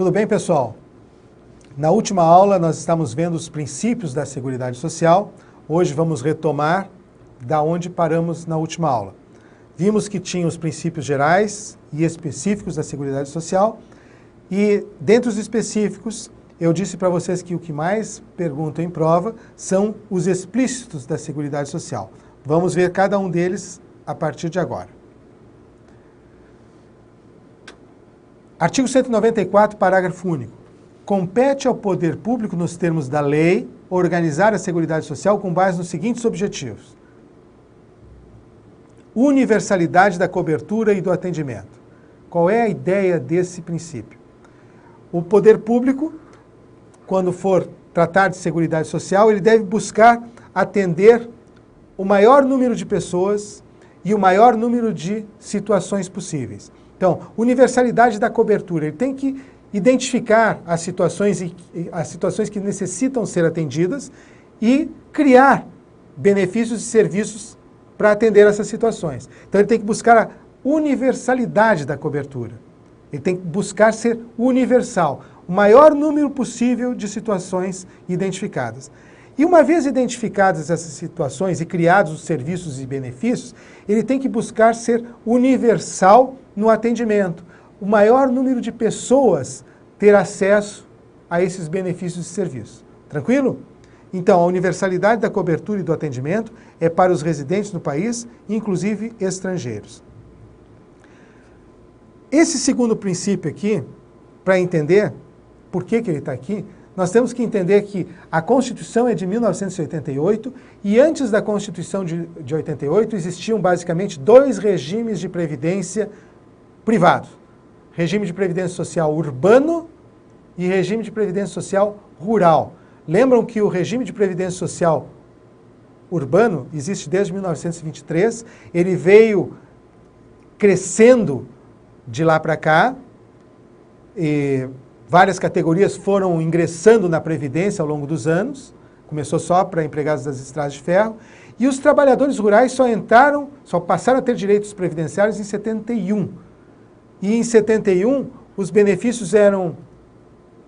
Tudo bem, pessoal? Na última aula nós estamos vendo os princípios da Seguridade Social. Hoje vamos retomar da onde paramos na última aula. Vimos que tinha os princípios gerais e específicos da Seguridade Social e, dentre os específicos, eu disse para vocês que o que mais perguntam em prova são os explícitos da Seguridade Social. Vamos ver cada um deles a partir de agora. Artigo 194, parágrafo único. Compete ao poder público, nos termos da lei, organizar a Seguridade Social com base nos seguintes objetivos. Universalidade da cobertura e do atendimento. Qual é a ideia desse princípio? O poder público, quando for tratar de Seguridade Social, ele deve buscar atender o maior número de pessoas e o maior número de situações possíveis. Então, universalidade da cobertura. Ele tem que identificar as situações que necessitam ser atendidas e criar benefícios e serviços para atender essas situações. Então, ele tem que buscar a universalidade da cobertura. Ele tem que buscar ser universal, o maior número possível de situações identificadas. E uma vez identificadas essas situações e criados os serviços e benefícios, ele tem que buscar ser universal no atendimento. O maior número de pessoas ter acesso a esses benefícios e serviços. Tranquilo? Então, a universalidade da cobertura e do atendimento é para os residentes no país, inclusive estrangeiros. Esse segundo princípio aqui, para entender por que ele está aqui, nós temos que entender que a Constituição é de 1988 e antes da Constituição de 88 existiam basicamente dois regimes de previdência privados. Regime de previdência social urbano e regime de previdência social rural. Lembram que o regime de previdência social urbano existe desde 1923, ele veio crescendo de lá para cá, e várias categorias foram ingressando na Previdência ao longo dos anos, começou só para empregados das estradas de ferro, e os trabalhadores rurais só passaram a ter direitos previdenciários em 71. E em 71, os benefícios eram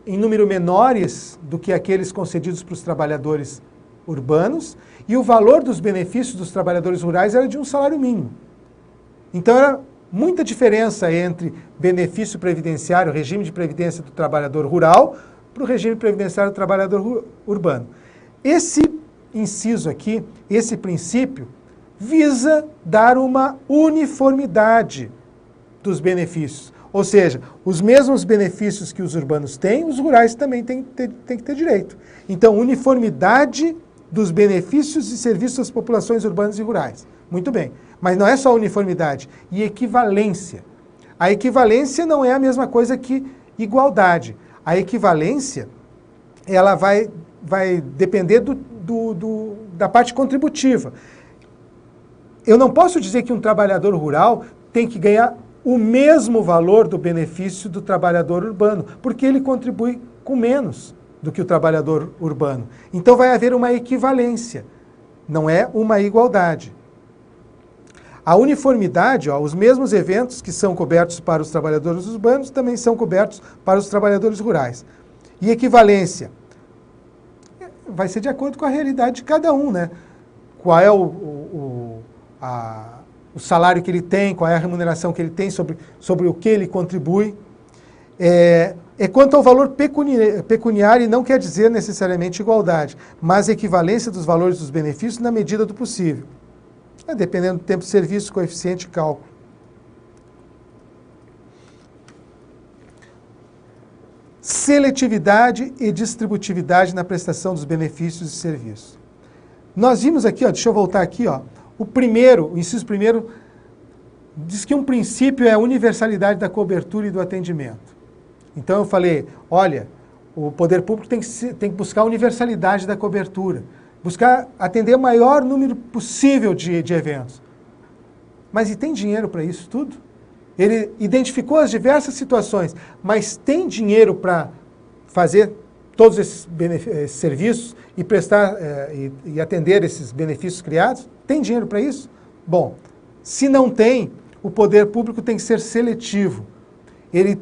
em número menores do que aqueles concedidos para os trabalhadores urbanos, e o valor dos benefícios dos trabalhadores rurais era de um salário mínimo. Então era muita diferença entre benefício previdenciário, regime de previdência do trabalhador rural, para o regime previdenciário do trabalhador urbano. Esse inciso aqui, esse princípio, visa dar uma uniformidade dos benefícios. Ou seja, os mesmos benefícios que os urbanos têm, os rurais também têm que ter direito. Então, uniformidade dos benefícios e serviços das populações urbanas e rurais. Muito bem. Mas não é só uniformidade, e equivalência. A equivalência não é a mesma coisa que igualdade. A equivalência, ela vai depender da parte contributiva. Eu não posso dizer que um trabalhador rural tem que ganhar o mesmo valor do benefício do trabalhador urbano, porque ele contribui com menos do que o trabalhador urbano. Então vai haver uma equivalência, não é uma igualdade. A uniformidade, os mesmos eventos que são cobertos para os trabalhadores urbanos também são cobertos para os trabalhadores rurais. E equivalência vai ser de acordo com a realidade de cada um, né? Qual é o salário que ele tem, qual é a remuneração que ele tem, sobre o que ele contribui. Quanto ao valor pecuniário, não quer dizer necessariamente igualdade, mas equivalência dos valores dos benefícios na medida do possível. Dependendo do tempo de serviço, coeficiente de cálculo. Seletividade e distributividade na prestação dos benefícios e serviços. Nós vimos aqui, deixa eu voltar aqui, o inciso primeiro, diz que um princípio é a universalidade da cobertura e do atendimento. Então eu falei, olha, o poder público tem que buscar a universalidade da cobertura. Buscar atender o maior número possível de eventos. Mas e tem dinheiro para isso tudo? Ele identificou as diversas situações, mas tem dinheiro para fazer todos esses serviços e prestar e atender esses benefícios criados? Tem dinheiro para isso? Bom, se não tem, o poder público tem que ser seletivo. Ele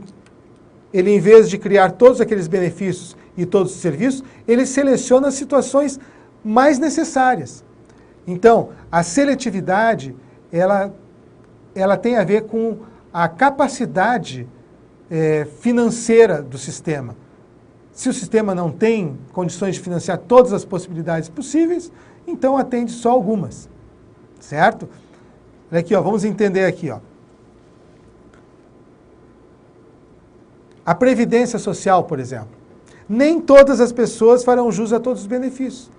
ele, em vez de criar todos aqueles benefícios e todos os serviços, ele seleciona as situações mais necessárias. Então, a seletividade, ela tem a ver com a capacidade financeira do sistema. Se o sistema não tem condições de financiar todas as possibilidades possíveis, então atende só algumas, certo? Olha aqui, ó, vamos entender aqui, ó. A Previdência Social, por exemplo. Nem todas as pessoas farão jus a todos os benefícios.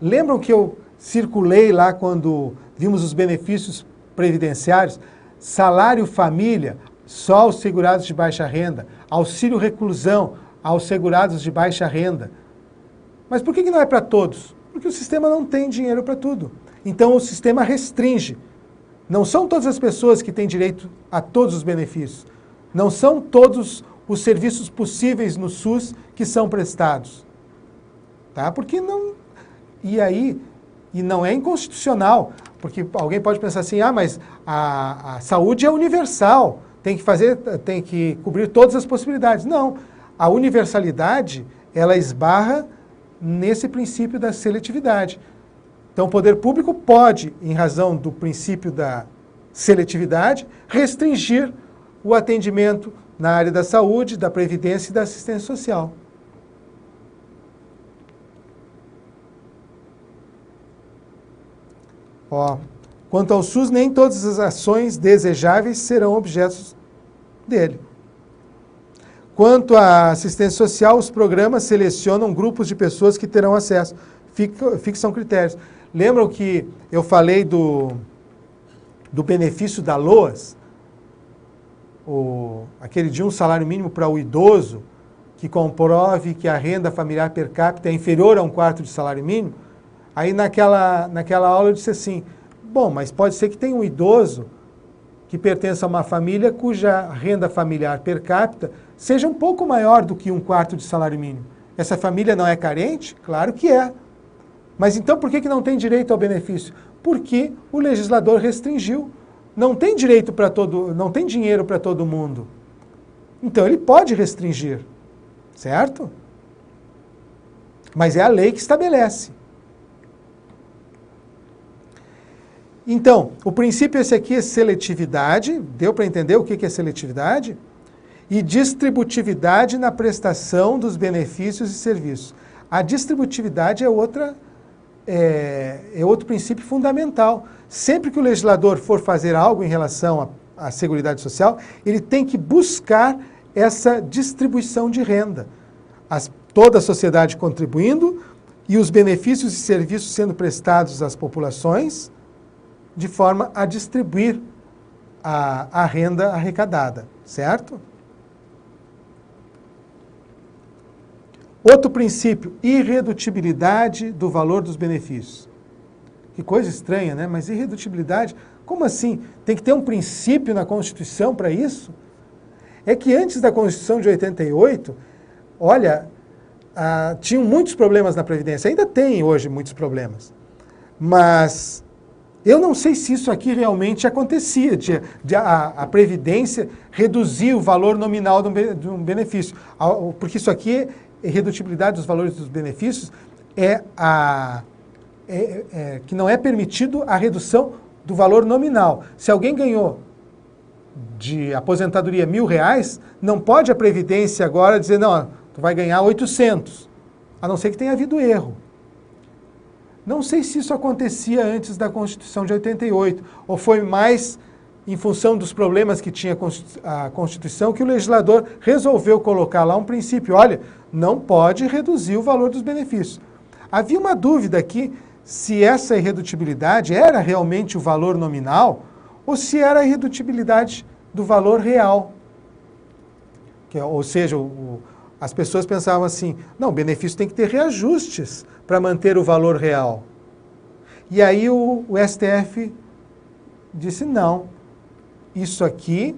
Lembram que eu circulei lá quando vimos os benefícios previdenciários? Salário família, só aos segurados de baixa renda. Auxílio reclusão, aos segurados de baixa renda. Mas por que não é para todos? Porque o sistema não tem dinheiro para tudo. Então o sistema restringe. Não são todas as pessoas que têm direito a todos os benefícios. Não são todos os serviços possíveis no SUS que são prestados. Tá? Porque não... E não é inconstitucional, porque alguém pode pensar assim, mas a saúde é universal, tem que cobrir todas as possibilidades. Não, a universalidade, ela esbarra nesse princípio da seletividade. Então, o poder público pode, em razão do princípio da seletividade, restringir o atendimento na área da saúde, da previdência e da assistência social. Ó, quanto ao SUS, nem todas as ações desejáveis serão objetos dele. Quanto à assistência social, os programas selecionam grupos de pessoas que terão acesso, fixam critérios. Lembram que eu falei do benefício da LOAS? Aquele de um salário mínimo para o idoso, que comprove que a renda familiar per capita é inferior a 1/4 de salário mínimo. Aí naquela aula eu disse assim, bom, mas pode ser que tenha um idoso que pertença a uma família cuja renda familiar per capita seja um pouco maior do que 1/4 de salário mínimo. Essa família não é carente? Claro que é. Mas então por que não tem direito ao benefício? Porque o legislador restringiu. Não tem direito para não tem dinheiro para todo mundo. Então ele pode restringir, certo? Mas é a lei que estabelece. Então, o princípio esse aqui é seletividade, deu para entender o que é seletividade? E distributividade na prestação dos benefícios e serviços. A distributividade é outro princípio fundamental. Sempre que o legislador for fazer algo em relação à Seguridade Social, ele tem que buscar essa distribuição de renda. Toda a sociedade contribuindo e os benefícios e serviços sendo prestados às populações, de forma a distribuir a renda arrecadada, certo? Outro princípio, irredutibilidade do valor dos benefícios. Que coisa estranha, né? Mas irredutibilidade, como assim? Tem que ter um princípio na Constituição para isso? É que antes da Constituição de 88, olha, tinham muitos problemas na Previdência, ainda tem hoje muitos problemas, mas eu não sei se isso aqui realmente acontecia, a Previdência reduzir o valor nominal de um benefício, porque isso aqui, irredutibilidade dos valores dos benefícios, que não é permitido a redução do valor nominal. Se alguém ganhou de aposentadoria R$1.000, não pode a Previdência agora dizer, não, tu vai ganhar 800, a não ser que tenha havido erro. Não sei se isso acontecia antes da Constituição de 88, ou foi mais em função dos problemas que tinha a Constituição que o legislador resolveu colocar lá um princípio, olha, não pode reduzir o valor dos benefícios. Havia uma dúvida aqui se essa irredutibilidade era realmente o valor nominal ou se era a irredutibilidade do valor real. Ou seja, as pessoas pensavam assim, não, o benefício tem que ter reajustes para manter o valor real. E aí o STF disse, não, isso aqui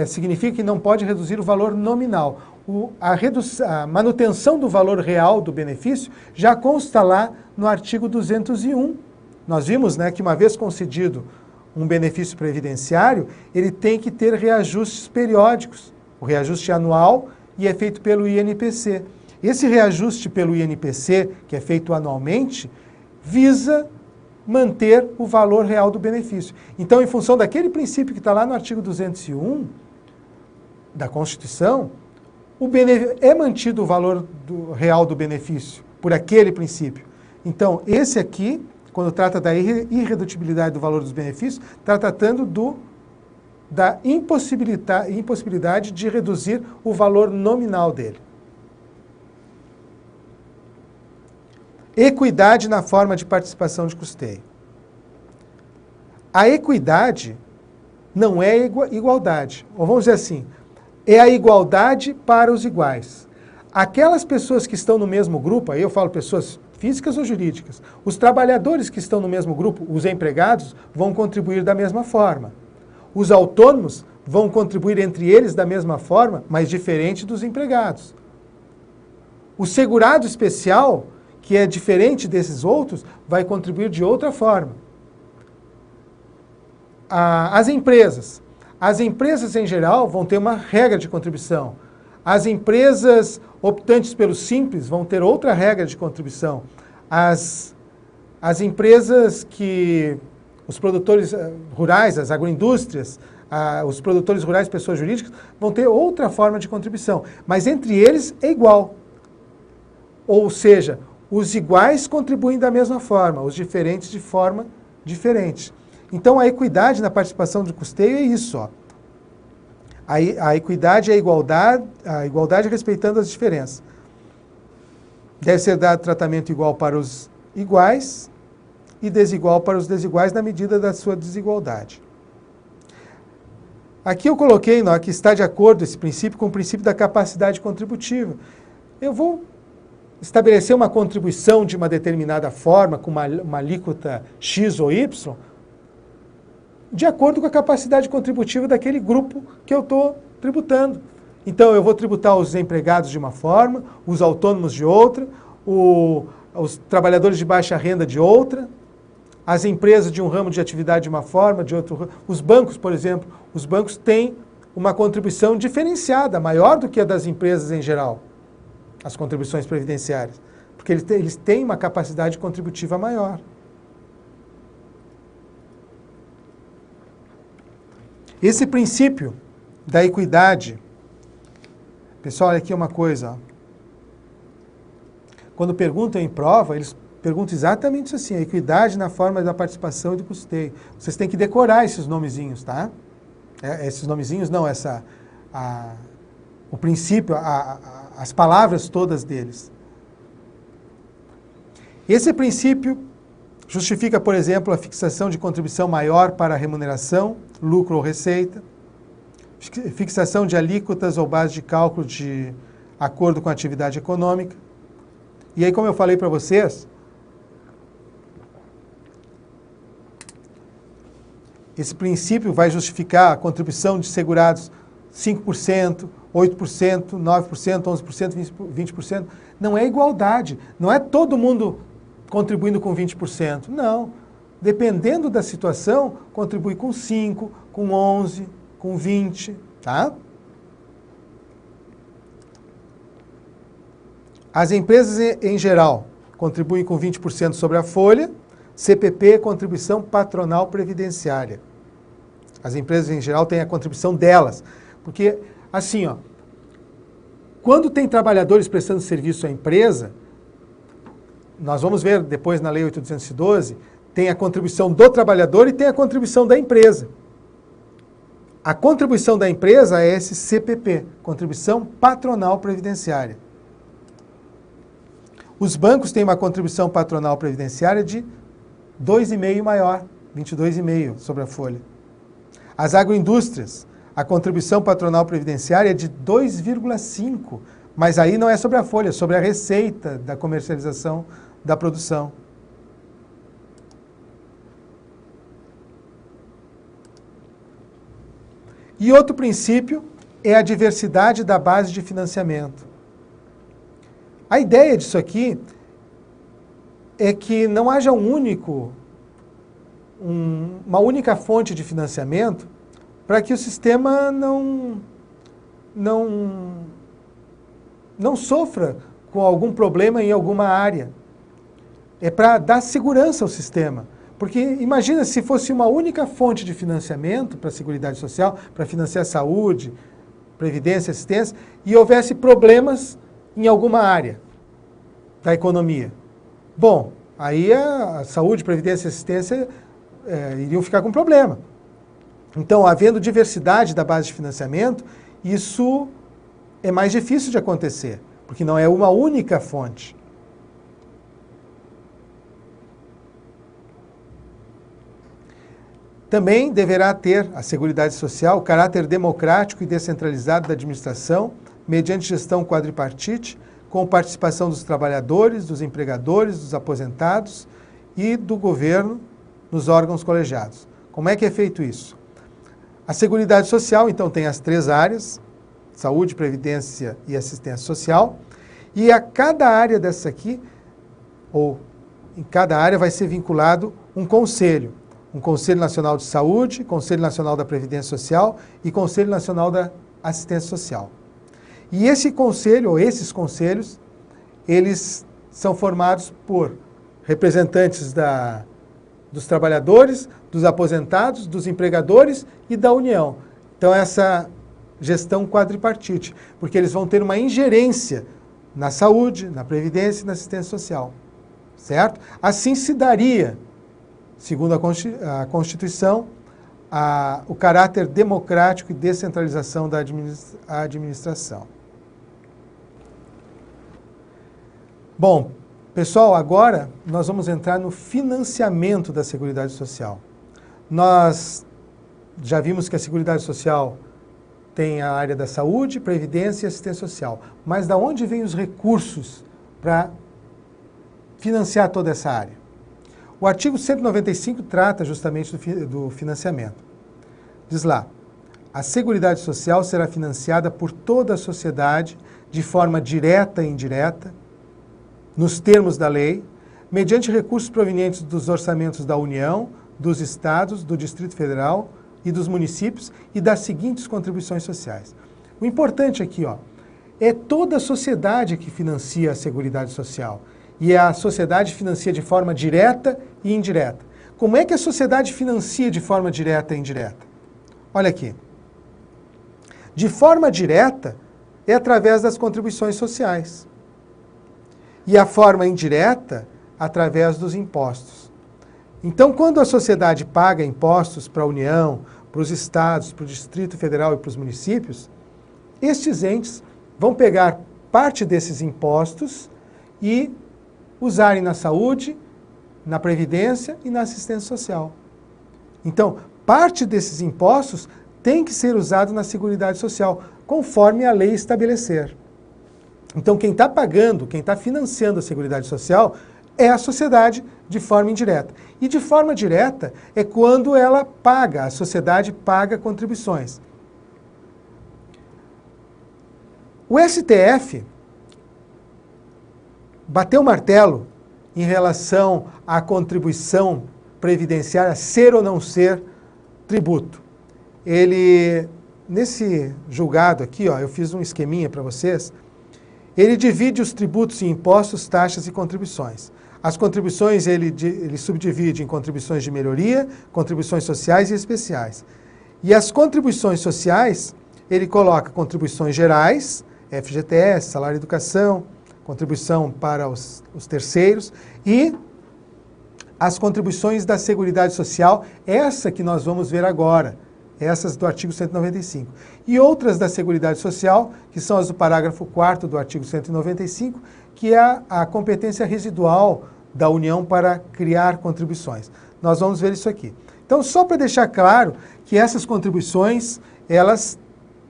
significa que não pode reduzir o valor nominal. A manutenção do valor real do benefício já consta lá no artigo 201. Nós vimos, né, que uma vez concedido um benefício previdenciário, ele tem que ter reajustes periódicos, O reajuste anual e é feito pelo INPC. Esse reajuste pelo INPC, que é feito anualmente, visa manter o valor real do benefício. Então, em função daquele princípio que está lá no artigo 201 da Constituição, é mantido o valor real do benefício por aquele princípio. Então, esse aqui, quando trata da irredutibilidade do valor dos benefícios, está tratando da impossibilidade de reduzir o valor nominal dele. Equidade na forma de participação de custeio. A equidade não é igualdade. Ou vamos dizer assim, é a igualdade para os iguais. Aquelas pessoas que estão no mesmo grupo, aí eu falo pessoas físicas ou jurídicas, os trabalhadores que estão no mesmo grupo, os empregados, vão contribuir da mesma forma. Os autônomos vão contribuir entre eles da mesma forma, mas diferente dos empregados. O segurado especial, que é diferente desses outros, vai contribuir de outra forma. As empresas em geral vão ter uma regra de contribuição. As empresas optantes pelo simples vão ter outra regra de contribuição. As empresas que os produtores rurais, as agroindústrias, os produtores rurais, pessoas jurídicas, vão ter outra forma de contribuição. Mas entre eles é igual. Ou seja, os iguais contribuem da mesma forma, os diferentes de forma diferente. Então, a equidade na participação de custeio é isso. Ó. A equidade é a igualdade respeitando as diferenças. Deve ser dado tratamento igual para os iguais e desigual para os desiguais na medida da sua desigualdade. Aqui eu coloquei que está de acordo esse princípio com o princípio da capacidade contributiva. Eu vou estabelecer uma contribuição de uma determinada forma, com uma alíquota X ou Y, de acordo com a capacidade contributiva daquele grupo que eu estou tributando. Então, eu vou tributar os empregados de uma forma, os autônomos de outra, os trabalhadores de baixa renda de outra, as empresas de um ramo de atividade de uma forma, de outro ramo. Os bancos, por exemplo, os bancos têm uma contribuição diferenciada, maior do que a das empresas em geral, as contribuições previdenciárias, porque eles têm uma capacidade contributiva maior. Esse princípio da equidade, pessoal, olha aqui uma coisa. Ó. Quando perguntam em prova, eles perguntam exatamente isso assim, a equidade na forma da participação e do custeio. Vocês têm que decorar esses nomezinhos, tá? Esses nomezinhos não, o princípio, as palavras todas deles. Esse princípio justifica, por exemplo, a fixação de contribuição maior para a remuneração, lucro ou receita, fixação de alíquotas ou base de cálculo de acordo com a atividade econômica. E aí, como eu falei para vocês, esse princípio vai justificar a contribuição de segurados 5%, 8%, 9%, 11%, 20%. Não é igualdade, não é todo mundo contribuindo com 20%. Não. Dependendo da situação, contribui com 5%, com 11%, com 20%. Tá? As empresas, em geral, contribuem com 20% sobre a folha. CPP, contribuição patronal previdenciária. As empresas, em geral, têm a contribuição delas. Porque, assim, ó, quando tem trabalhadores prestando serviço à empresa, nós vamos ver depois na Lei 8.212, tem a contribuição do trabalhador e tem a contribuição da empresa. A contribuição da empresa é esse CPP, Contribuição Patronal Previdenciária. Os bancos têm uma contribuição patronal previdenciária de 2,5 maior, 22,5 sobre a folha. As agroindústrias, a contribuição patronal previdenciária é de 2,5, mas aí não é sobre a folha, é sobre a receita da comercialização da produção. E outro princípio é a diversidade da base de financiamento. A ideia disso aqui é que não haja uma única fonte de financiamento para que o sistema não não sofra com algum problema em alguma área. É para dar segurança ao sistema. Porque imagina se fosse uma única fonte de financiamento para a Seguridade Social, para financiar a saúde, previdência, assistência, e houvesse problemas em alguma área da economia. Bom, aí a saúde, previdência e assistência iriam ficar com problema. Então, havendo diversidade da base de financiamento, isso é mais difícil de acontecer, porque não é uma única fonte. Também deverá ter a Seguridade Social caráter democrático e descentralizado da administração, mediante gestão quadripartite, com participação dos trabalhadores, dos empregadores, dos aposentados e do governo nos órgãos colegiados. Como é que é feito isso? A Seguridade Social, então, tem as 3 áreas, saúde, previdência e assistência social, e a cada área dessa aqui, ou em cada área vai ser vinculado um conselho Nacional de Saúde, Conselho Nacional da Previdência Social e Conselho Nacional da Assistência Social. E esse conselho, ou esses conselhos, eles são formados por representantes dos trabalhadores, dos aposentados, dos empregadores e da União. Então, essa gestão quadripartite, porque eles vão ter uma ingerência na saúde, na previdência e na assistência social, certo? Assim se daria, segundo a Constituição, o caráter democrático e descentralização da administração. Bom, pessoal, agora nós vamos entrar no financiamento da Seguridade Social. Nós já vimos que a Seguridade Social tem a área da saúde, previdência e assistência social. Mas de onde vêm os recursos para financiar toda essa área? O artigo 195 trata justamente do financiamento. Diz lá, a Seguridade Social será financiada por toda a sociedade de forma direta e indireta, nos termos da lei, mediante recursos provenientes dos orçamentos da União, dos Estados, do Distrito Federal e dos municípios e das seguintes contribuições sociais. O importante aqui, é toda a sociedade que financia a Seguridade Social. E a sociedade financia de forma direta e indireta. Como é que a sociedade financia de forma direta e indireta? Olha aqui. De forma direta é através das contribuições sociais. E a forma indireta, através dos impostos. Então, quando a sociedade paga impostos para a União, para os estados, para o Distrito Federal e para os municípios, estes entes vão pegar parte desses impostos e usarem na saúde, na previdência e na assistência social. Então, parte desses impostos tem que ser usado na Seguridade Social, conforme a lei estabelecer. Então, quem está pagando, quem está financiando a Seguridade Social é a sociedade de forma indireta. E de forma direta é quando ela paga, a sociedade paga contribuições. O STF bateu o martelo em relação à contribuição previdenciária ser ou não ser tributo. Ele, nesse julgado aqui, eu fiz um esqueminha para vocês, ele divide os tributos em impostos, taxas e contribuições. As contribuições ele subdivide em contribuições de melhoria, contribuições sociais e especiais. E as contribuições sociais, ele coloca contribuições gerais, FGTS, salário e educação, contribuição para os terceiros e as contribuições da Seguridade Social, essa que nós vamos ver agora, essas do artigo 195. E outras da Seguridade Social, que são as do parágrafo 4º do artigo 195, que é a competência residual da União para criar contribuições. Nós vamos ver isso aqui. Então, só para deixar claro que essas contribuições, elas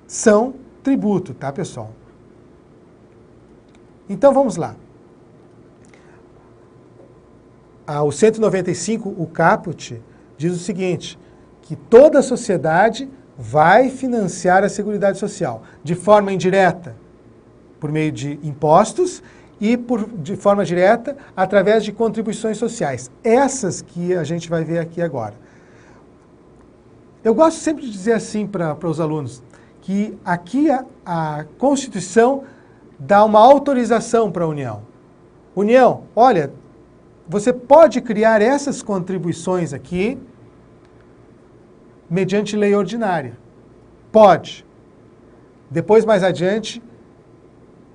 são tributo, tá, pessoal? Então, vamos lá. O 195, o caput, diz o seguinte, que toda a sociedade vai financiar a Seguridade Social de forma indireta, por meio de impostos, e de forma direta, através de contribuições sociais. Essas que a gente vai ver aqui agora. Eu gosto sempre de dizer assim para os alunos, que aqui a Constituição dá uma autorização para a União. União, olha, você pode criar essas contribuições aqui mediante lei ordinária. Pode. Depois, mais adiante,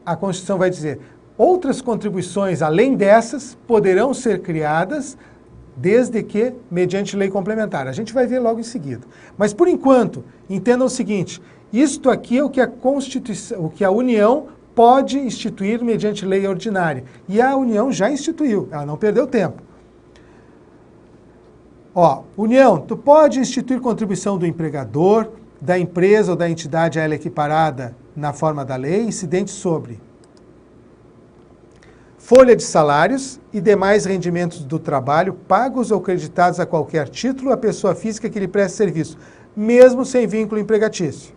a Constituição vai dizer, outras contribuições, além dessas, poderão ser criadas desde que mediante lei complementar. A gente vai ver logo em seguida. Mas, por enquanto, entendam o seguinte, isto aqui é o que a Constituição, o que a União pode instituir mediante lei ordinária. E a União já instituiu, ela não perdeu tempo. Ó, União, tu pode instituir contribuição do empregador, da empresa ou da entidade a ela equiparada na forma da lei, incidente sobre folha de salários e demais rendimentos do trabalho pagos ou creditados a qualquer título à pessoa física que lhe preste serviço, mesmo sem vínculo empregatício.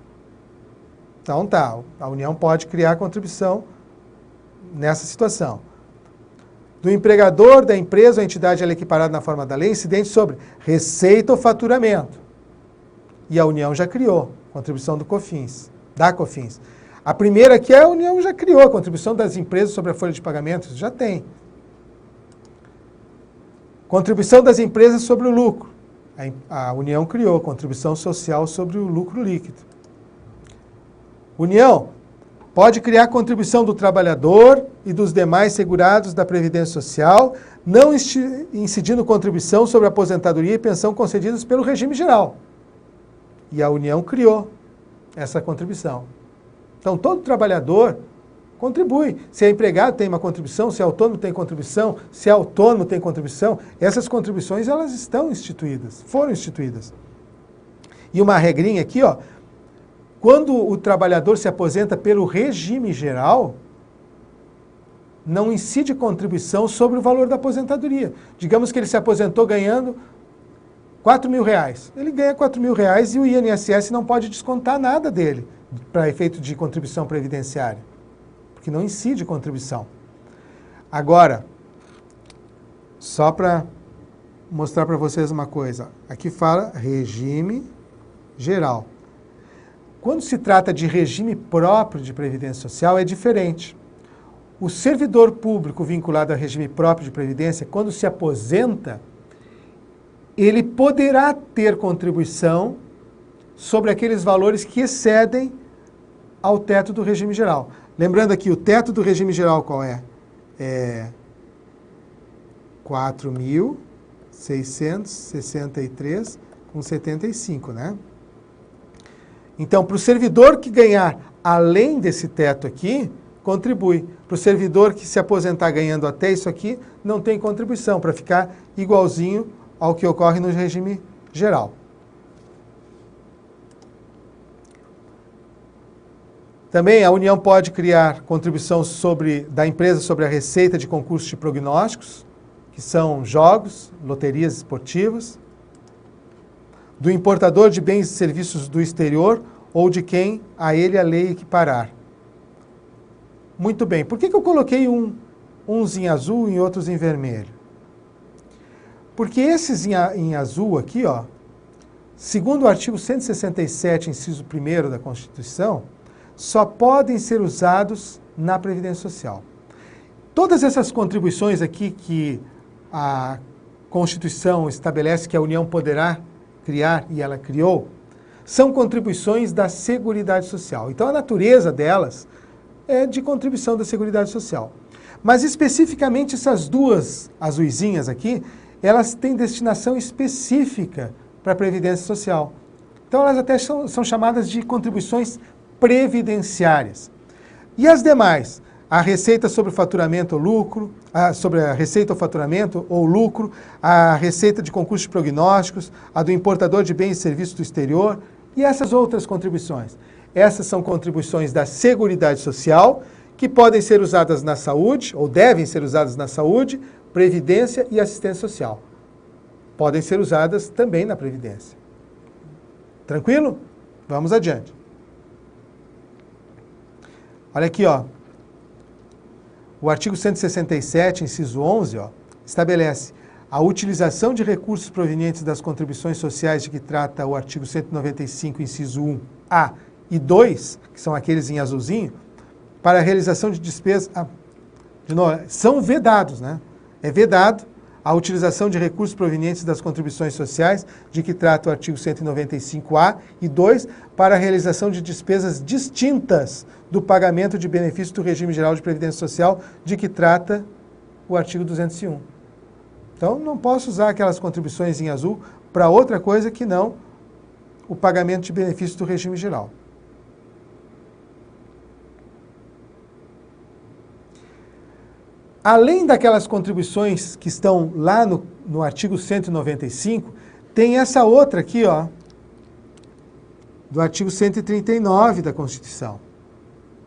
Então tá, a União pode criar contribuição nessa situação. Do empregador, da empresa ou entidade a ela equiparada na forma da lei, incidente sobre receita ou faturamento. E a União já criou, contribuição do COFINS, da COFINS. A primeira aqui a União já criou, a contribuição das empresas sobre a folha de pagamentos, já tem. Contribuição das empresas sobre o lucro. A União criou, contribuição social sobre o lucro líquido. União pode criar contribuição do trabalhador e dos demais segurados da Previdência Social, não incidindo contribuição sobre aposentadoria e pensão concedidas pelo regime geral. E a União criou essa contribuição. Então, todo trabalhador contribui. Se é empregado, tem uma contribuição, se é autônomo, tem contribuição, se é autônomo, tem contribuição. Essas contribuições, elas estão instituídas, foram instituídas. E uma regrinha aqui, ó, quando o trabalhador se aposenta pelo regime geral, não incide contribuição sobre o valor da aposentadoria. Digamos que ele se aposentou ganhando R$4.000. Ele ganha R$4.000 e o INSS não pode descontar nada dele para efeito de contribuição previdenciária, porque não incide contribuição. Agora, só para mostrar para vocês uma coisa, aqui fala regime geral. Quando se trata de regime próprio de previdência social, é diferente. O servidor público vinculado a regime próprio de previdência, quando se aposenta, ele poderá ter contribuição sobre aqueles valores que excedem ao teto do regime geral. Lembrando aqui, o teto do regime geral qual é? É 4.663,75, né? Então, para o servidor que ganhar além desse teto aqui, contribui. Para o servidor que se aposentar ganhando até isso aqui, não tem contribuição, para ficar igualzinho ao que ocorre no regime geral. Também a União pode criar contribuição da empresa sobre a receita de concursos de prognósticos, que são jogos, loterias esportivas, do importador de bens e serviços do exterior ou de quem a ele a lei equiparar. Muito bem, por que eu coloquei uns em azul e outros em vermelho? Porque esses em azul aqui, ó, segundo o artigo 167, inciso 1º da Constituição, só podem ser usados na Previdência Social. Todas essas contribuições aqui que a Constituição estabelece que a União poderá criar, e ela criou, são contribuições da Seguridade Social. Então, a natureza delas é de contribuição da Seguridade Social. Mas, especificamente, essas duas azuisinhas aqui, elas têm destinação específica para a Previdência Social. Então, elas até são chamadas de contribuições previdenciárias. E as demais? A receita sobre faturamento ou lucro, sobre a receita ou faturamento ou lucro, a receita de concursos de prognósticos, a do importador de bens e serviços do exterior e essas outras contribuições. Essas são contribuições da Seguridade Social que podem ser usadas na saúde, ou devem ser usadas na saúde, previdência e assistência social. Podem ser usadas também na previdência. Tranquilo? Vamos adiante. Olha aqui, ó. O artigo 167, inciso 11, ó, estabelece a utilização de recursos provenientes das contribuições sociais de que trata o artigo 195, inciso 1A e 2, que são aqueles em azulzinho, para a realização de despesas, de novo, são vedados, né? É vedado a utilização de recursos provenientes das contribuições sociais, de que trata o artigo 195A, e 2, para a realização de despesas distintas do pagamento de benefícios do regime geral de previdência social, de que trata o artigo 201. Então, não posso usar aquelas contribuições em azul para outra coisa que não o pagamento de benefícios do regime geral. Além daquelas contribuições que estão lá no artigo 195, tem essa outra aqui, ó, do artigo 139 da Constituição.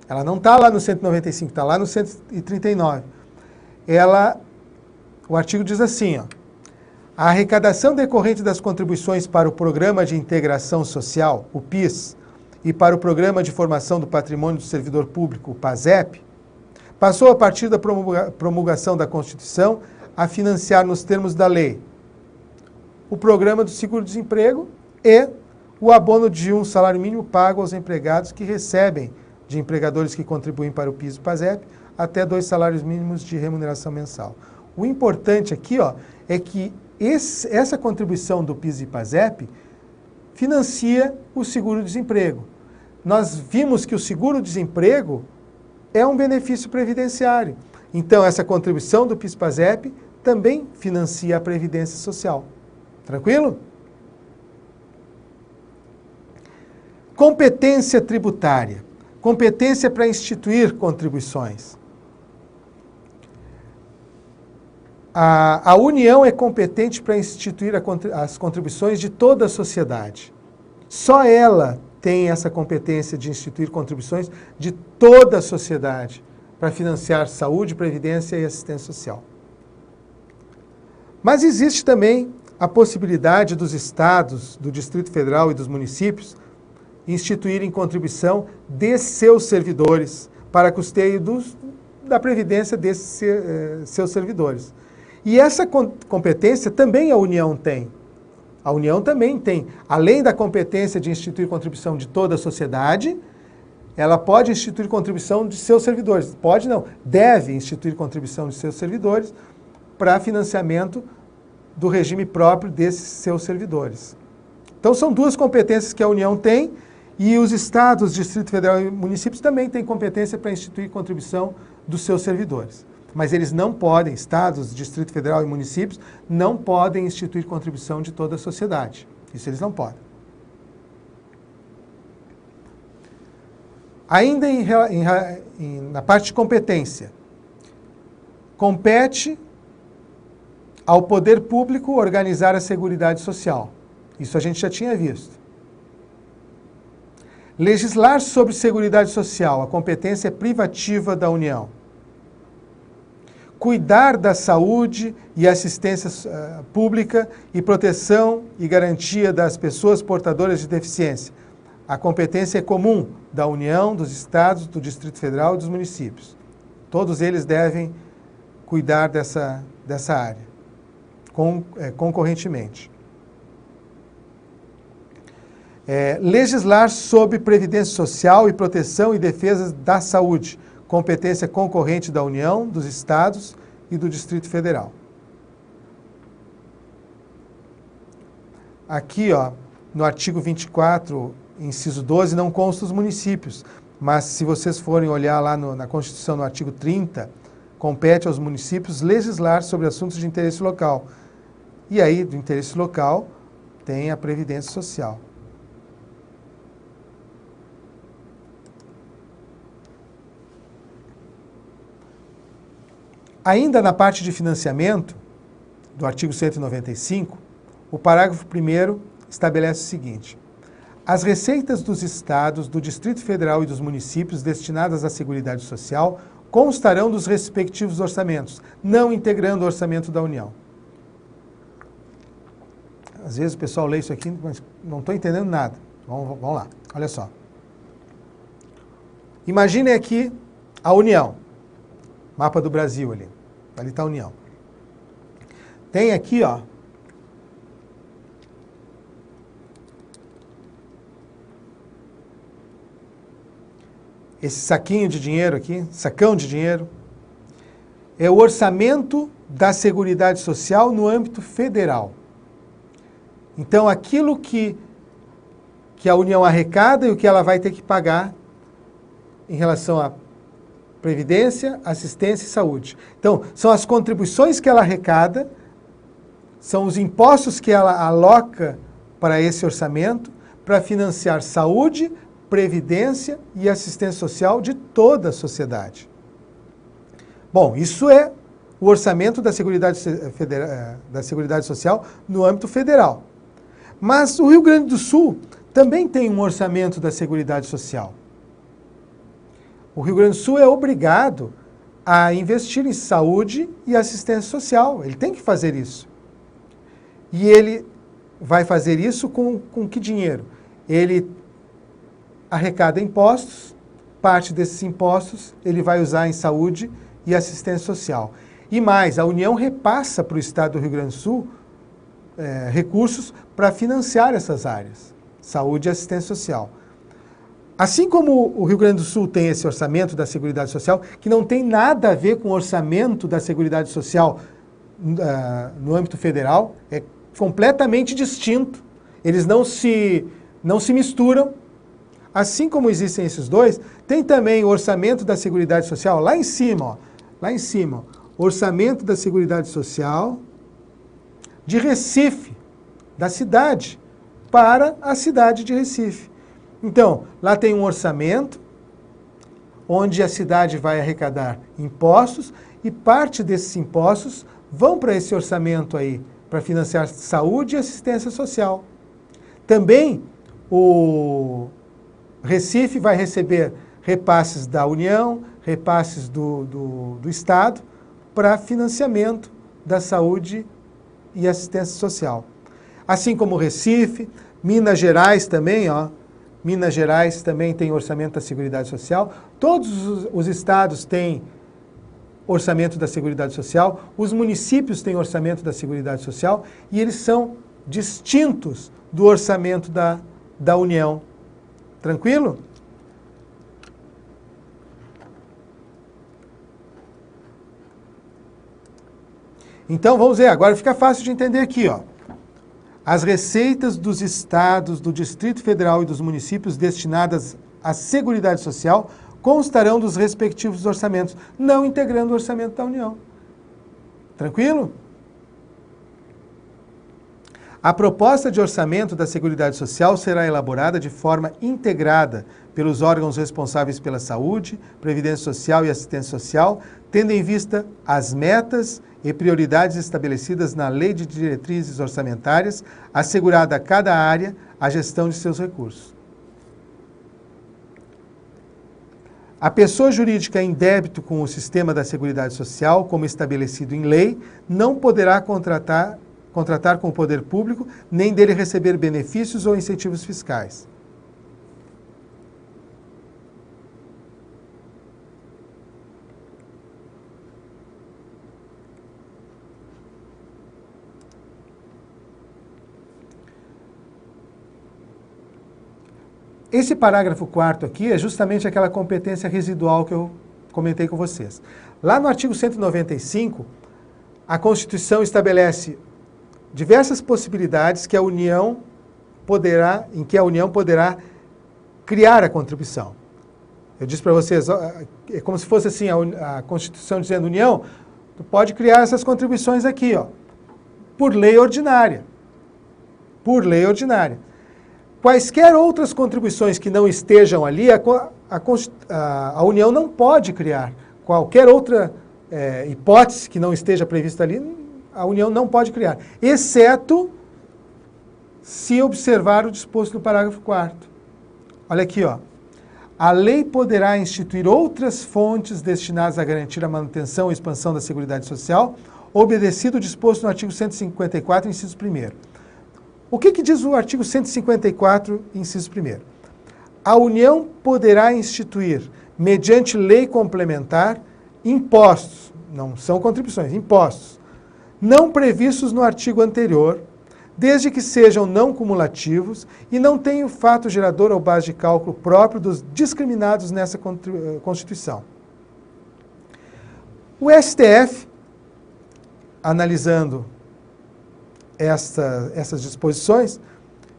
Ela não está lá no 195, está lá no 139. O artigo diz assim, ó, a arrecadação decorrente das contribuições para o Programa de Integração Social, o PIS, e para o Programa de Formação do Patrimônio do Servidor Público, o PASEP, passou a partir da promulgação da Constituição a financiar nos termos da lei o Programa do Seguro-Desemprego e o abono de um salário mínimo pago aos empregados que recebem de empregadores que contribuem para o PIS e o PASEP até 2 salários mínimos de remuneração mensal. O importante aqui, ó, é que essa contribuição do PIS e PASEP financia o seguro-desemprego. Nós vimos que o seguro-desemprego é um benefício previdenciário. Então, essa contribuição do PIS e PASEP também financia a Previdência Social. Tranquilo? Competência tributária. Competência para instituir contribuições. A União é competente para instituir as contribuições de toda a sociedade. Só ela tem essa competência de instituir contribuições de toda a sociedade para financiar saúde, previdência e assistência social. Mas existe também a possibilidade dos estados, do Distrito Federal e dos municípios instituírem contribuição de seus servidores para custeio da previdência desses seus servidores. E essa competência também a União tem. A União também tem, além da competência de instituir contribuição de toda a sociedade, ela pode instituir contribuição de seus servidores. Pode não, deve instituir contribuição de seus servidores para financiamento do regime próprio desses seus servidores. Então são 2 competências que a União tem e os estados, Distrito Federal e municípios também têm competência para instituir contribuição dos seus servidores. Mas eles não podem, estados, Distrito Federal e municípios, não podem instituir contribuição de toda a sociedade. Isso eles não podem. Ainda na parte de competência, compete ao poder público organizar a Seguridade Social. Isso a gente já tinha visto. Legislar sobre Seguridade Social, a competência é privativa da União. Cuidar da saúde e assistência pública e proteção e garantia das pessoas portadoras de deficiência. A competência é comum da União, dos estados, do Distrito Federal e dos municípios. Todos eles devem cuidar dessa área, concorrentemente. Legislar sobre Previdência Social e proteção e defesa da saúde. Competência concorrente da União, dos estados e do Distrito Federal. Aqui, ó, no artigo 24, inciso 12, não consta os municípios, mas se vocês forem olhar lá na Constituição, no artigo 30, compete aos municípios legislar sobre assuntos de interesse local. E aí, do interesse local, tem a Previdência Social. Ainda na parte de financiamento, do artigo 195, o parágrafo 1º estabelece o seguinte: as receitas dos estados, do Distrito Federal e dos municípios destinadas à Seguridade Social constarão dos respectivos orçamentos, não integrando o orçamento da União. Às vezes o pessoal lê isso aqui, mas não estou entendendo nada. Vamos lá, olha só. Imaginem aqui a União. Mapa do Brasil ali. Ali está a União. Tem aqui, ó, esse saquinho de dinheiro aqui, sacão de dinheiro, é o orçamento da Seguridade Social no âmbito federal. Então, aquilo que a União arrecada e o que ela vai ter que pagar em relação à Previdência, Assistência e Saúde. Então, são as contribuições que ela arrecada, são os impostos que ela aloca para esse orçamento, para financiar saúde, previdência e assistência social de toda a sociedade. Bom, isso é o orçamento da Seguridade Social no âmbito federal. Mas o Rio Grande do Sul também tem um orçamento da Seguridade Social. O Rio Grande do Sul é obrigado a investir em saúde e assistência social. Ele tem que fazer isso. E ele vai fazer isso com que dinheiro? Ele arrecada impostos, parte desses impostos ele vai usar em saúde e assistência social. E mais, a União repassa para o Estado do Rio Grande do Sul recursos para financiar essas áreas, saúde e assistência social. Assim como o Rio Grande do Sul tem esse orçamento da Seguridade Social, que não tem nada a ver com o orçamento da Seguridade Social no âmbito federal, é completamente distinto. Eles não se misturam. Assim como existem esses dois, tem também o orçamento da Seguridade Social lá em cima, ó, lá em cima, orçamento da Seguridade Social de Recife, da cidade, para a cidade de Recife. Então, lá tem um orçamento onde a cidade vai arrecadar impostos e parte desses impostos vão para esse orçamento aí, para financiar saúde e assistência social. Também o Recife vai receber repasses da União, repasses do Estado para financiamento da saúde e assistência social. Assim como o Recife, Minas Gerais também, ó, Minas Gerais também tem orçamento da Seguridade Social. Todos os estados têm orçamento da Seguridade Social, os municípios têm orçamento da Seguridade Social e eles são distintos do orçamento da União. Tranquilo? Então, vamos ver, agora fica fácil de entender aqui, ó. As receitas dos estados, do Distrito Federal e dos municípios destinadas à Seguridade Social constarão dos respectivos orçamentos, não integrando o orçamento da União. Tranquilo? A proposta de orçamento da Seguridade Social será elaborada de forma integrada pelos órgãos responsáveis pela saúde, previdência social e assistência social, tendo em vista as metas e prioridades estabelecidas na Lei de Diretrizes Orçamentárias, assegurada a cada área a gestão de seus recursos. A pessoa jurídica em débito com o sistema da Seguridade Social, como estabelecido em lei, não poderá contratar com o poder público, nem dele receber benefícios ou incentivos fiscais. Esse parágrafo 4º aqui é justamente aquela competência residual que eu comentei com vocês. Lá no artigo 195, a Constituição estabelece diversas possibilidades que em que a União poderá criar a contribuição. Eu disse para vocês, é como se fosse assim, a Constituição dizendo, União, tu pode criar essas contribuições aqui, ó, por lei ordinária. Por lei ordinária. Quaisquer outras contribuições que não estejam ali, a União não pode criar. Qualquer outra hipótese que não esteja prevista ali, a União não pode criar, exceto se observar o disposto no parágrafo 4º. Olha aqui, ó. A lei poderá instituir outras fontes destinadas a garantir a manutenção e expansão da Seguridade Social, obedecido o disposto no artigo 154, inciso 1º. O que diz o artigo 154, inciso 1º? A União poderá instituir, mediante lei complementar, impostos, não são contribuições, impostos, não previstos no artigo anterior, desde que sejam não cumulativos e não tenham fato gerador ou base de cálculo próprio dos discriminados nessa Constituição. O STF, analisando essas disposições,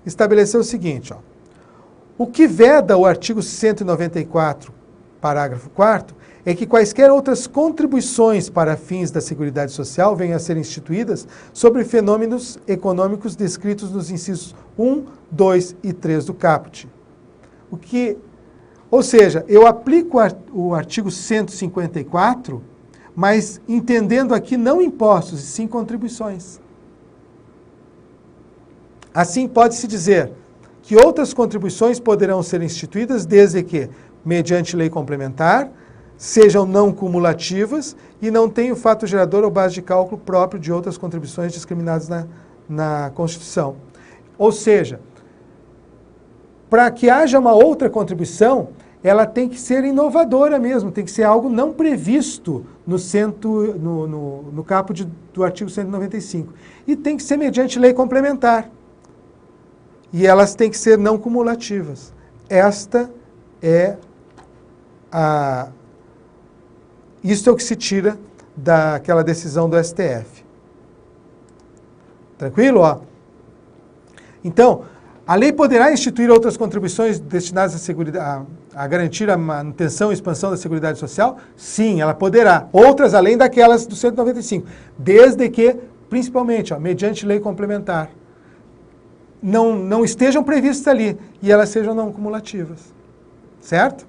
estabeleceu o seguinte, ó, o que veda o artigo 194, parágrafo 4º, é que quaisquer outras contribuições para fins da Seguridade Social venham a ser instituídas sobre fenômenos econômicos descritos nos incisos 1, 2 e 3 do caput. Ou seja, eu aplico o artigo 154, mas entendendo aqui não impostos, e sim contribuições. Assim, pode-se dizer que outras contribuições poderão ser instituídas desde que, mediante lei complementar, sejam não cumulativas e não tenham fato gerador ou base de cálculo próprio de outras contribuições discriminadas na Constituição. Ou seja, para que haja uma outra contribuição, ela tem que ser inovadora mesmo, tem que ser algo não previsto no caput do artigo 195. E tem que ser mediante lei complementar. E elas têm que ser não cumulativas. Isso é o que se tira daquela decisão do STF. Tranquilo? Ó? Então, a lei poderá instituir outras contribuições destinadas a garantir a manutenção e expansão da Seguridade Social? Sim, ela poderá. Outras além daquelas do 195. Desde que, principalmente, ó, mediante lei complementar, não estejam previstas ali e elas sejam não cumulativas. Certo?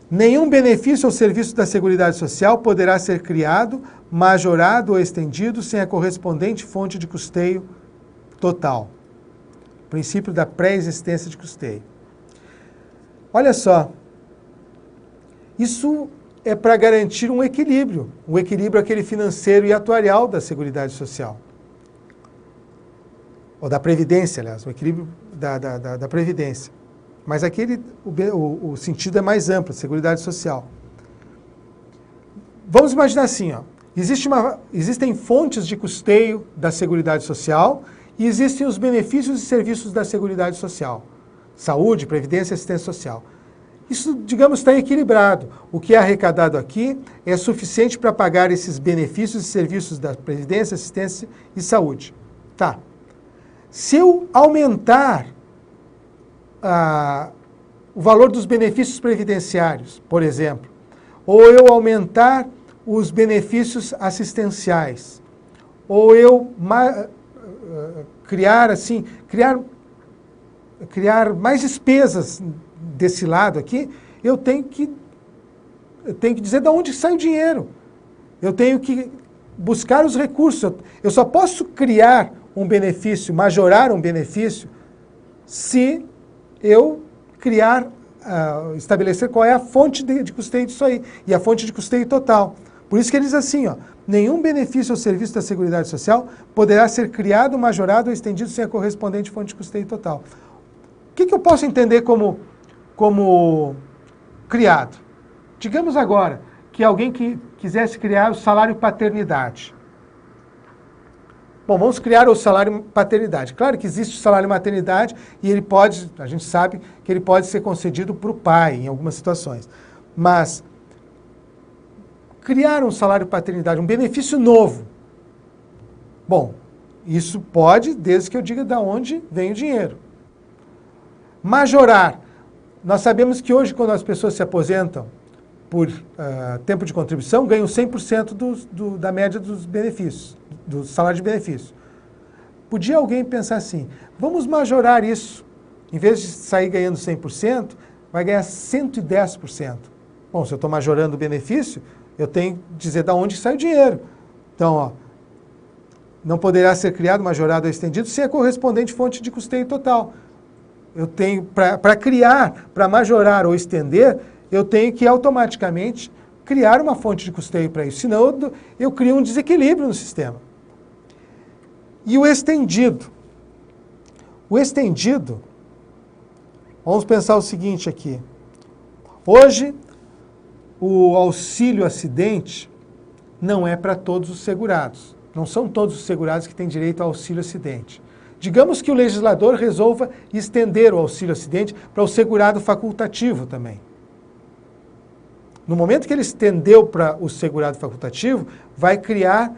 Nenhum benefício ou serviço da Seguridade Social poderá ser criado, majorado ou estendido sem a correspondente fonte de custeio total. Princípio da pré-existência de custeio. Olha só, isso é para garantir um equilíbrio aquele financeiro e atuarial da Seguridade Social. Ou da Previdência, aliás, o equilíbrio da Previdência. Mas aqui o sentido é mais amplo, Seguridade Social. Vamos imaginar assim, ó, existem fontes de custeio da Seguridade Social e existem os benefícios e serviços da Seguridade Social. Saúde, Previdência e Assistência Social. Isso, digamos, está equilibrado. O que é arrecadado aqui é suficiente para pagar esses benefícios e serviços da Previdência, Assistência e Saúde. Tá. Se eu aumentar o valor dos benefícios previdenciários, por exemplo, ou eu aumentar os benefícios assistenciais, ou eu criar mais despesas desse lado aqui, eu tenho que dizer de onde sai o dinheiro. Eu tenho que buscar os recursos. Eu só posso criar um benefício, majorar um benefício, se eu estabelecer qual é a fonte de custeio disso aí, e a fonte de custeio total. Por isso que ele diz assim, ó, nenhum benefício ou serviço da Seguridade Social poderá ser criado, majorado ou estendido sem a correspondente fonte de custeio total. O que eu posso entender como criado? Digamos agora que alguém que quisesse criar o salário paternidade. Bom, vamos criar o salário paternidade. Claro que existe o salário maternidade e a gente sabe que ele pode ser concedido para o pai em algumas situações. Mas criar um salário paternidade, um benefício novo. Bom, isso pode, desde que eu diga de onde vem o dinheiro. Majorar. Nós sabemos que hoje, quando as pessoas se aposentam por tempo de contribuição, ganham 100% da média dos benefícios, do salário de benefício. Podia alguém pensar assim, vamos majorar isso. Em vez de sair ganhando 100%, vai ganhar 110%. Bom, se eu estou majorando o benefício, eu tenho que dizer de onde sai o dinheiro. Então, ó, não poderá ser criado, majorado ou estendido sem a correspondente fonte de custeio total. Eu tenho, para criar, para majorar ou estender, eu tenho que automaticamente criar uma fonte de custeio para isso. Senão eu crio um desequilíbrio no sistema. E o estendido? O estendido, vamos pensar o seguinte aqui. Hoje, o auxílio acidente, não é para todos os segurados. Não são todos os segurados que têm direito ao auxílio-acidente. Digamos que o legislador resolva estender o auxílio-acidente para o segurado facultativo também. No momento que ele estendeu para o segurado facultativo, vai criar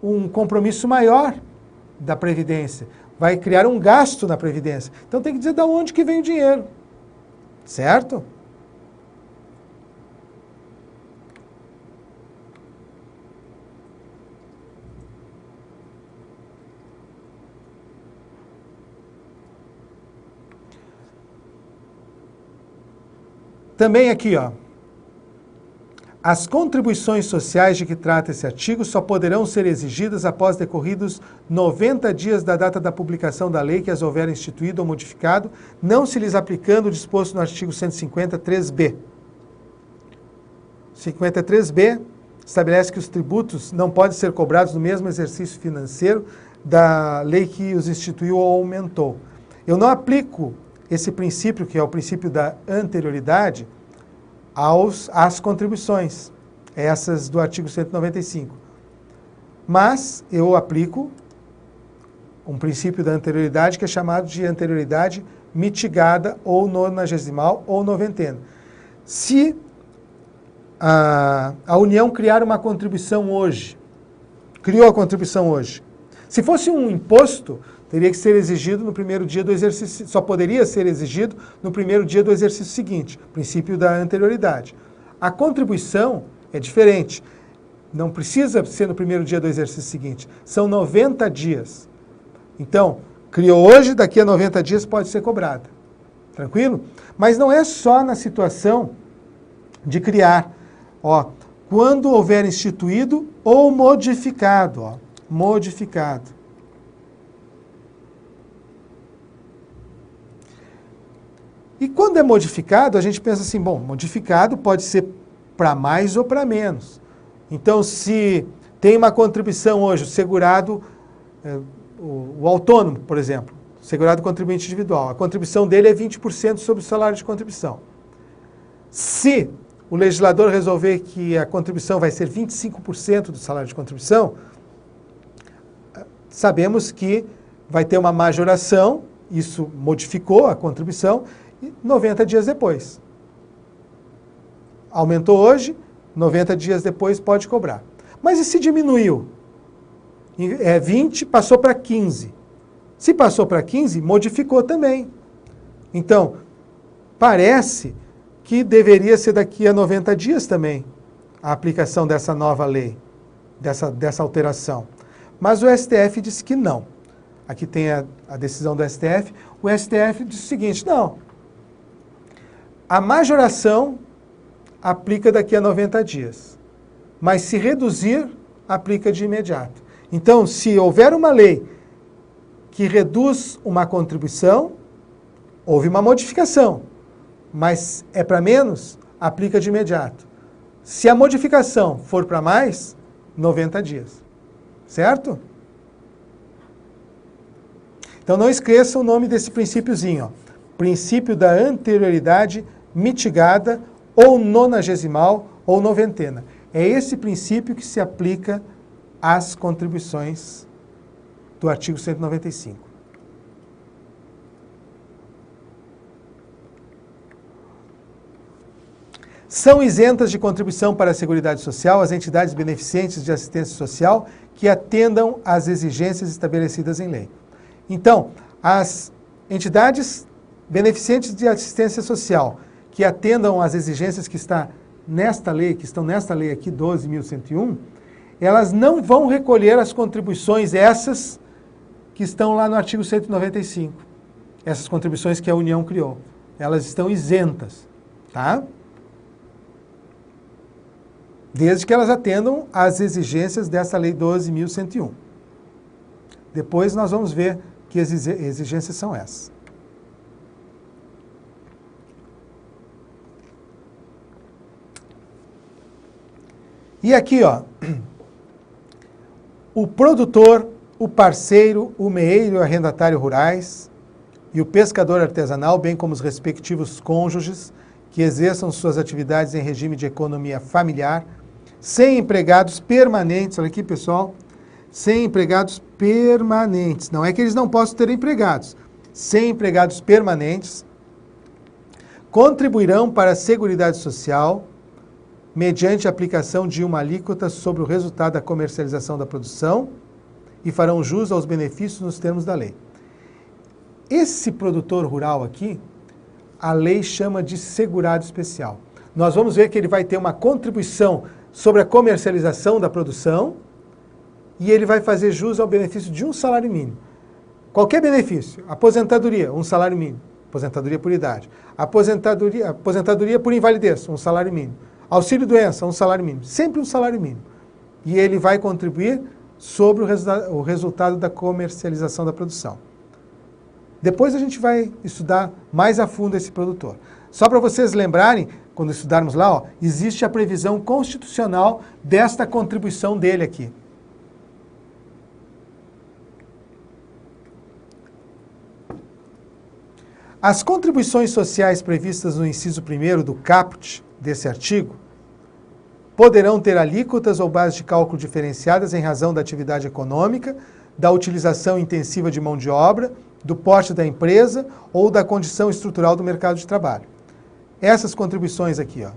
um compromisso maior da Previdência, vai criar um gasto na Previdência. Então tem que dizer de onde que vem o dinheiro, certo? Também aqui, ó. As contribuições sociais de que trata esse artigo só poderão ser exigidas após decorridos 90 dias da data da publicação da lei que as houver instituído ou modificado, não se lhes aplicando o disposto no artigo 153b. 53b estabelece que os tributos não podem ser cobrados no mesmo exercício financeiro da lei que os instituiu ou aumentou. Eu não aplico esse princípio, que é o princípio da anterioridade, às contribuições, essas do artigo 195. Mas eu aplico um princípio da anterioridade que é chamado de anterioridade mitigada ou nonagesimal ou noventena. Se a União criar uma contribuição hoje, criou a contribuição hoje, se fosse um imposto, teria que ser exigido no primeiro dia do exercício, só poderia ser exigido no primeiro dia do exercício seguinte, princípio da anterioridade. A contribuição é diferente, não precisa ser no primeiro dia do exercício seguinte, são 90 dias. Então, criou hoje, daqui a 90 dias pode ser cobrada. Tranquilo? Mas não é só na situação de criar, ó, quando houver instituído ou modificado, ó, modificado. E quando é modificado, a gente pensa assim, bom, modificado pode ser para mais ou para menos. Então, se tem uma contribuição hoje, o segurado, o autônomo, por exemplo, segurado contribuinte individual, a contribuição dele é 20% sobre o salário de contribuição. Se o legislador resolver que a contribuição vai ser 25% do salário de contribuição, sabemos que vai ter uma majoração, isso modificou a contribuição, 90 dias depois. Aumentou hoje, 90 dias depois pode cobrar. Mas e se diminuiu? 20, passou para 15. Se passou para 15, modificou também. Então, parece que deveria ser daqui a 90 dias também a aplicação dessa nova lei, dessa alteração. Mas o STF disse que não. Aqui tem a decisão do STF. O STF disse o seguinte, não, a majoração aplica daqui a 90 dias, mas se reduzir, aplica de imediato. Então, se houver uma lei que reduz uma contribuição, houve uma modificação, mas é para menos, aplica de imediato. Se a modificação for para mais, 90 dias. Certo? Então não esqueça o nome desse princípiozinho, ó. Princípio da anterioridade mitigada ou nonagesimal ou noventena. É esse princípio que se aplica às contribuições do artigo 195. São isentas de contribuição para a Seguridade Social as entidades beneficentes de assistência social que atendam às exigências estabelecidas em lei. Então, as entidades beneficentes de assistência social que atendam às exigências que estão nesta lei aqui, 12.101, elas não vão recolher as contribuições essas que estão lá no artigo 195. Essas contribuições que a União criou. Elas estão isentas, tá? Desde que elas atendam às exigências dessa lei 12.101. Depois nós vamos ver que exigências são essas. E aqui, ó, o produtor, o parceiro, o meeiro e o arrendatário rurais e o pescador artesanal, bem como os respectivos cônjuges que exerçam suas atividades em regime de economia familiar, 100 empregados permanentes, olha aqui pessoal, 100 empregados permanentes, não é que eles não possam ter empregados, 100 empregados permanentes contribuirão para a Seguridade Social mediante a aplicação de uma alíquota sobre o resultado da comercialização da produção e farão jus aos benefícios nos termos da lei. Esse produtor rural aqui, a lei chama de segurado especial. Nós vamos ver que ele vai ter uma contribuição sobre a comercialização da produção e ele vai fazer jus ao benefício de um salário mínimo. Qualquer benefício, aposentadoria, um salário mínimo, aposentadoria por idade, aposentadoria por invalidez, um salário mínimo, auxílio-doença, um salário mínimo, sempre um salário mínimo. E ele vai contribuir sobre o resultado da comercialização da produção. Depois a gente vai estudar mais a fundo esse produtor. Só para vocês lembrarem, quando estudarmos lá, ó, existe a previsão constitucional desta contribuição dele aqui. As contribuições sociais previstas no inciso 1º do caput desse artigo poderão ter alíquotas ou bases de cálculo diferenciadas em razão da atividade econômica, da utilização intensiva de mão de obra, do porte da empresa ou da condição estrutural do mercado de trabalho. Essas contribuições aqui, ó,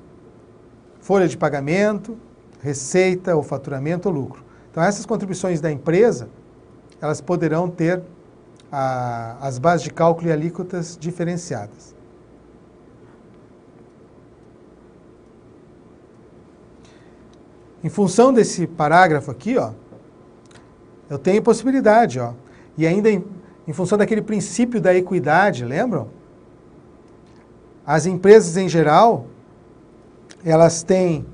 folha de pagamento, receita ou faturamento ou lucro. Então essas contribuições da empresa, elas poderão ter as bases de cálculo e alíquotas diferenciadas. Em função desse parágrafo aqui, ó, eu tenho possibilidade, ó, e ainda em função daquele princípio da equidade, lembram? As empresas em geral, elas têm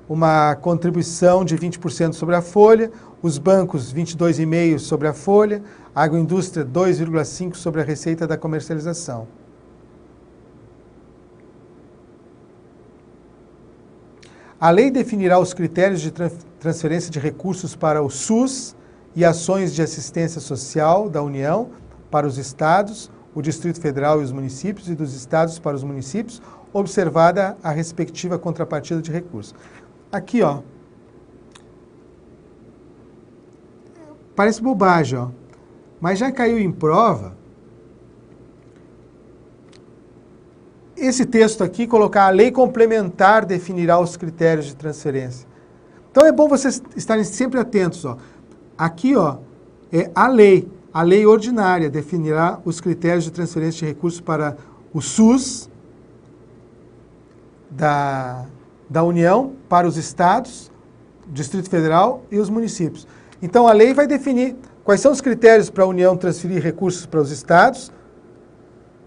uma contribuição de 20% sobre a folha, os bancos 22,5% sobre a folha, a agroindústria 2,5% sobre a receita da comercialização. A lei definirá os critérios de transferência de recursos para o SUS e ações de assistência social da União para os estados, o Distrito Federal e os municípios, e dos estados para os municípios, observada a respectiva contrapartida de recursos. Aqui, ó, parece bobagem, ó, mas já caiu em prova esse texto aqui, colocar a lei complementar definirá os critérios de transferência. Então é bom vocês estarem sempre atentos, ó. Aqui, ó, é a lei ordinária definirá os critérios de transferência de recursos para o SUS da União, para os estados, Distrito Federal e os municípios. Então a lei vai definir quais são os critérios para a União transferir recursos para os estados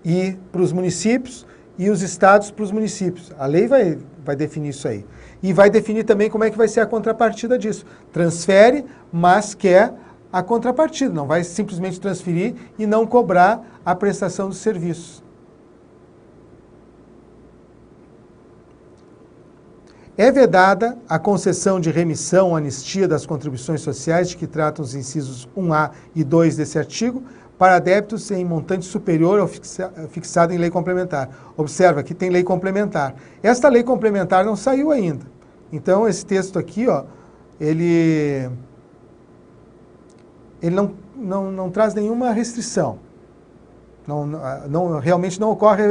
e para os municípios, e os estados para os municípios. A lei vai definir isso aí. E vai definir também como é que vai ser a contrapartida disso. Transfere, mas quer a contrapartida. Não vai simplesmente transferir e não cobrar a prestação dos serviços. É vedada a concessão de remissão ou anistia das contribuições sociais de que tratam os incisos 1A e 2 desse artigo, para débitos em montante superior ao fixado em lei complementar. Observa que tem lei complementar. Esta lei complementar não saiu ainda. Então, esse texto aqui, ó, ele não traz nenhuma restrição. Realmente não ocorre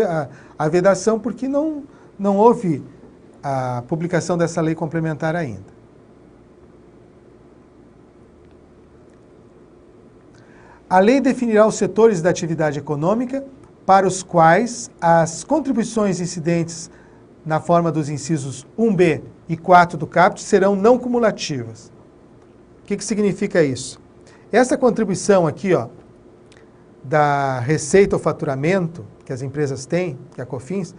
a vedação porque não houve a publicação dessa lei complementar ainda. A lei definirá os setores da atividade econômica para os quais as contribuições incidentes na forma dos incisos 1b e 4 do caput serão não cumulativas. O que significa isso? Essa contribuição aqui, ó, da receita ou faturamento que as empresas têm, que é a COFINS,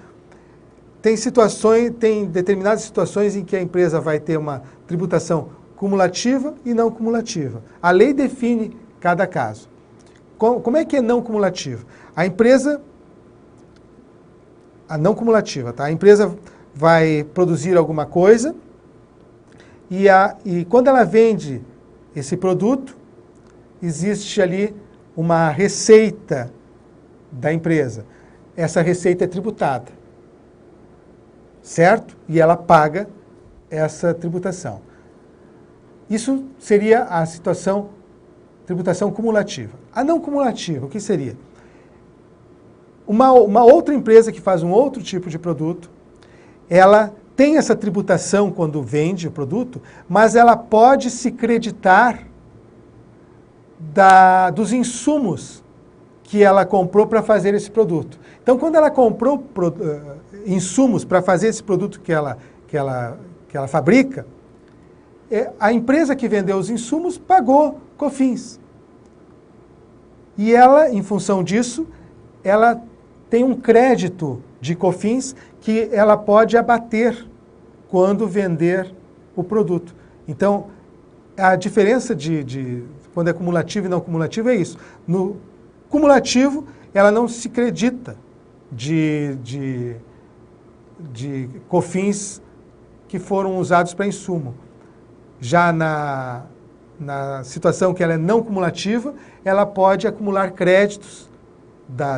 tem determinadas situações em que a empresa vai ter uma tributação cumulativa e não cumulativa. A lei define cada caso. Como é que é não cumulativa? A não cumulativa, tá? A empresa vai produzir alguma coisa e quando ela vende esse produto, existe ali uma receita da empresa. Essa receita é tributada, certo? E ela paga essa tributação. Isso seria a situação, tributação cumulativa. A não cumulativa, o que seria? Uma outra empresa que faz um outro tipo de produto, ela tem essa tributação quando vende o produto, mas ela pode se creditar dos insumos que ela comprou para fazer esse produto. Então, quando ela comprou insumos para fazer esse produto que ela fabrica, a empresa que vendeu os insumos pagou COFINS. E ela, em função disso, ela tem um crédito de COFINS que ela pode abater quando vender o produto. Então, a diferença de quando é cumulativo e não cumulativo é isso. No cumulativo, ela não se acredita de COFINS que foram usados para insumo. Já na situação que ela é não cumulativa, ela pode acumular créditos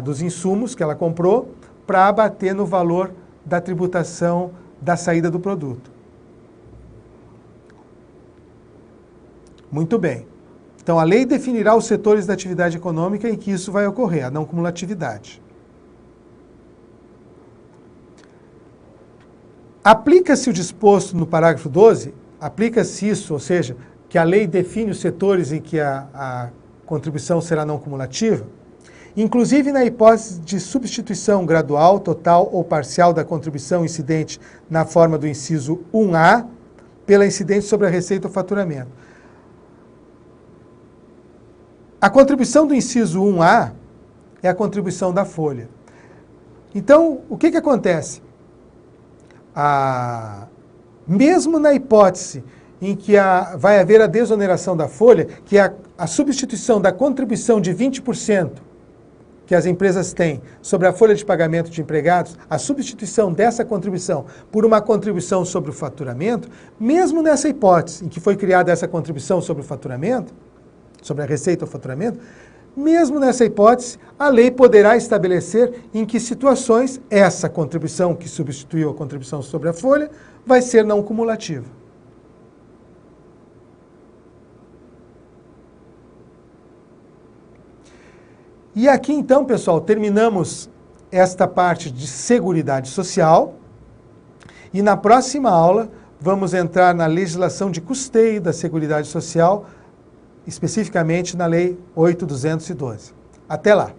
dos insumos que ela comprou para abater no valor da tributação da saída do produto. Muito bem. Então, a lei definirá os setores da atividade econômica em que isso vai ocorrer, a não cumulatividade. Aplica-se o disposto no parágrafo 12, aplica-se isso, ou seja, que a lei define os setores em que a contribuição será não cumulativa, inclusive na hipótese de substituição gradual, total ou parcial da contribuição incidente na forma do inciso 1A pela incidente sobre a receita ou faturamento. A contribuição do inciso 1A é a contribuição da folha. Então, o que acontece? Mesmo na hipótese em que vai haver a desoneração da folha, que é a substituição da contribuição de 20% que as empresas têm sobre a folha de pagamento de empregados, a substituição dessa contribuição por uma contribuição sobre o faturamento, mesmo nessa hipótese em que foi criada essa contribuição sobre o faturamento, sobre a receita ou faturamento, mesmo nessa hipótese, a lei poderá estabelecer em que situações essa contribuição que substituiu a contribuição sobre a folha vai ser não cumulativa. E aqui então, pessoal, terminamos esta parte de Seguridade Social e na próxima aula vamos entrar na legislação de custeio da Seguridade Social, especificamente na Lei 8.212. Até lá!